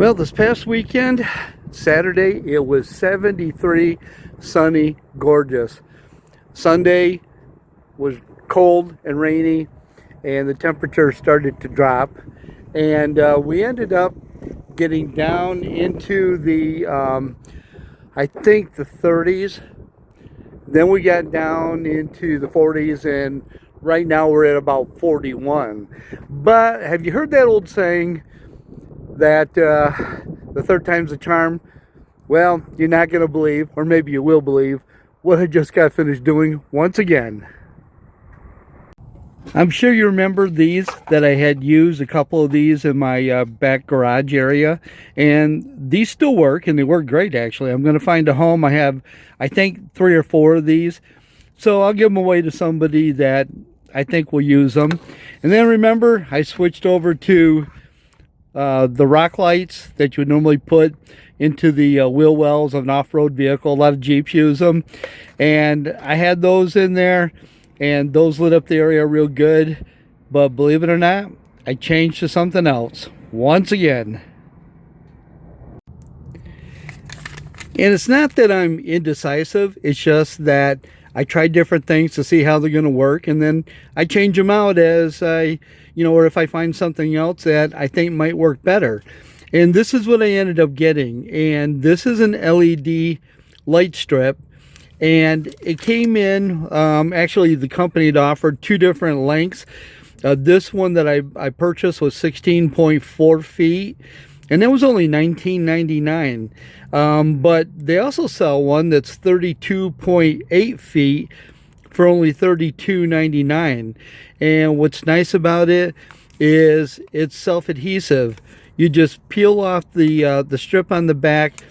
Well, this past weekend, Saturday, it was 73, sunny, gorgeous. Sunday was cold and rainy, and the temperature started to drop. And we ended up getting down into the, I think the 30s. Then we got down into the 40s, and right now we're at about 41. But have you heard that old saying that the third time's a charm? Well, you're not going to believe, or maybe you will believe, what I just got finished doing once again. I'm sure you remember these, that I had used a couple of these in my back garage area, and these still work, and they work great actually. I'm going to find a home. I have, I think, 3 or 4 of these, so I'll give them away to somebody that I think will use them. And then remember, I switched over to the rock lights that you would normally put into the wheel wells of an off-road vehicle. A lot of Jeeps use them, and I had those in there, and those lit up the area real good. But believe it or not, I changed to something else once again. And it's not that I'm indecisive, it's just that I try different things to see how they're going to work, and then I change them out as I, or if I find something else that I think might work better. And this is what I ended up getting, and this is an LED light strip, and it came in, actually the company had offered 2 different lengths. This one that I purchased was 16.4 feet, and that was only $19.99. But they also sell one that's 32.8 feet for only $32.99. And what's nice about it is it's self-adhesive. You just peel off the strip on the back,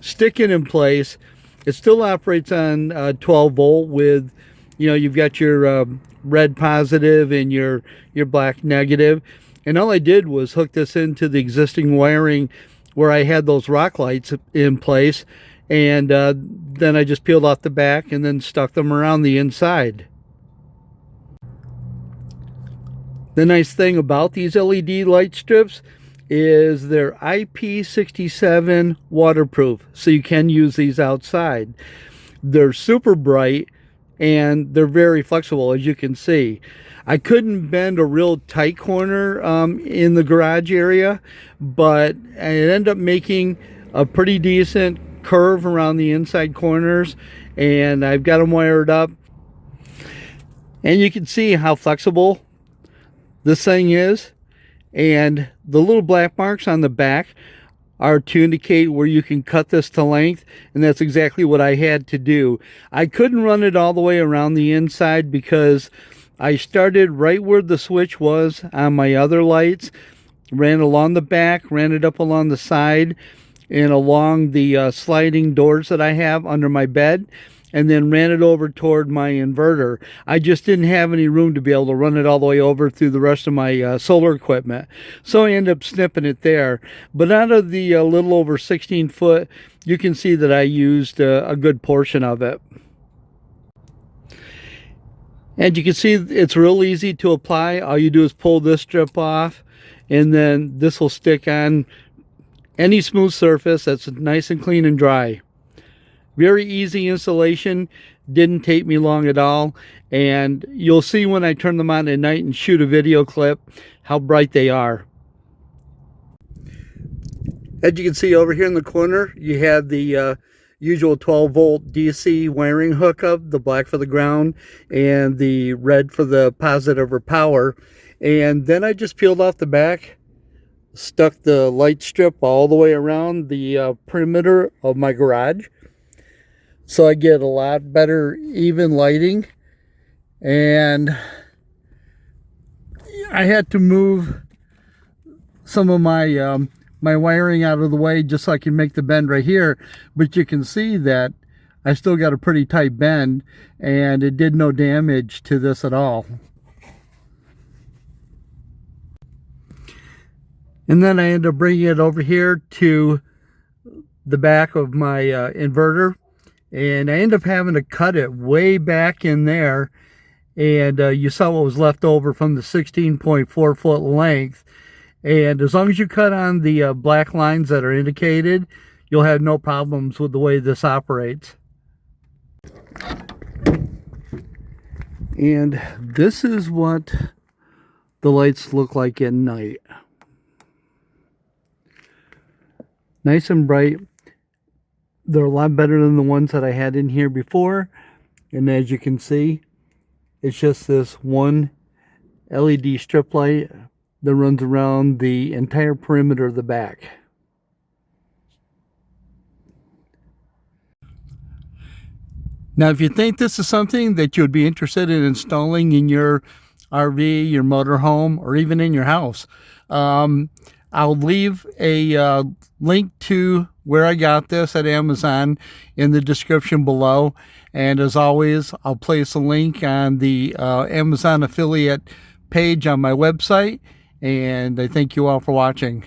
stick it in place. It still operates on 12 volt with, you've got your red positive and your black negative. And all I did was hook this into the existing wiring where I had those rock lights in place, and then I just peeled off the back and then stuck them around the inside. The nice thing about these LED light strips is they're IP67 waterproof, so you can use these outside. They're super bright and they're very flexible, as you can see. I couldn't bend a real tight corner in the garage area, but it ended up making a pretty decent curve around the inside corners, and I've got them wired up. And you can see how flexible this thing is, and the little black marks on the back are to indicate where you can cut this to length, and that's exactly what I had to do. I couldn't run it all the way around the inside because I started right where the switch was on my other lights, ran along the back, ran it up along the side, and along the sliding doors that I have under my bed, and then ran it over toward my inverter. I just didn't have any room to be able to run it all the way over through the rest of my solar equipment. So I ended up snipping it there. But out of the little over 16 foot, you can see that I used a good portion of it. And you can see it's real easy to apply. All you do is pull this strip off, and then this will stick on any smooth surface that's nice and clean and dry. Very easy installation, didn't take me long at all, and you'll see when I turn them on at night and shoot a video clip how bright they are. As you can see over here in the corner, you have the usual 12 volt DC wiring hookup, the black for the ground and the red for the positive or power. And then I just peeled off the back, stuck the light strip all the way around the perimeter of my garage, so I get a lot better even lighting. And I had to move some of my my wiring out of the way just so I can make the bend right here, but you can see that I still got a pretty tight bend, and it did no damage to this at all. And then I ended up bringing it over here to the back of my inverter, and I ended up having to cut it way back in there, and you saw what was left over from the 16.4 foot length. And as long as you cut on the black lines that are indicated, you'll have no problems with the way this operates. And this is what the lights look like at night. Nice and bright. They're a lot better than the ones that I had in here before. And as you can see, it's just this one LED strip light that runs around the entire perimeter of the back. Now, if you think this is something that you would be interested in installing in your RV, your motorhome, or even in your house, I'll leave a link to where I got this at Amazon in the description below. And as always, I'll place a link on the Amazon affiliate page on my website. And I thank you all for watching.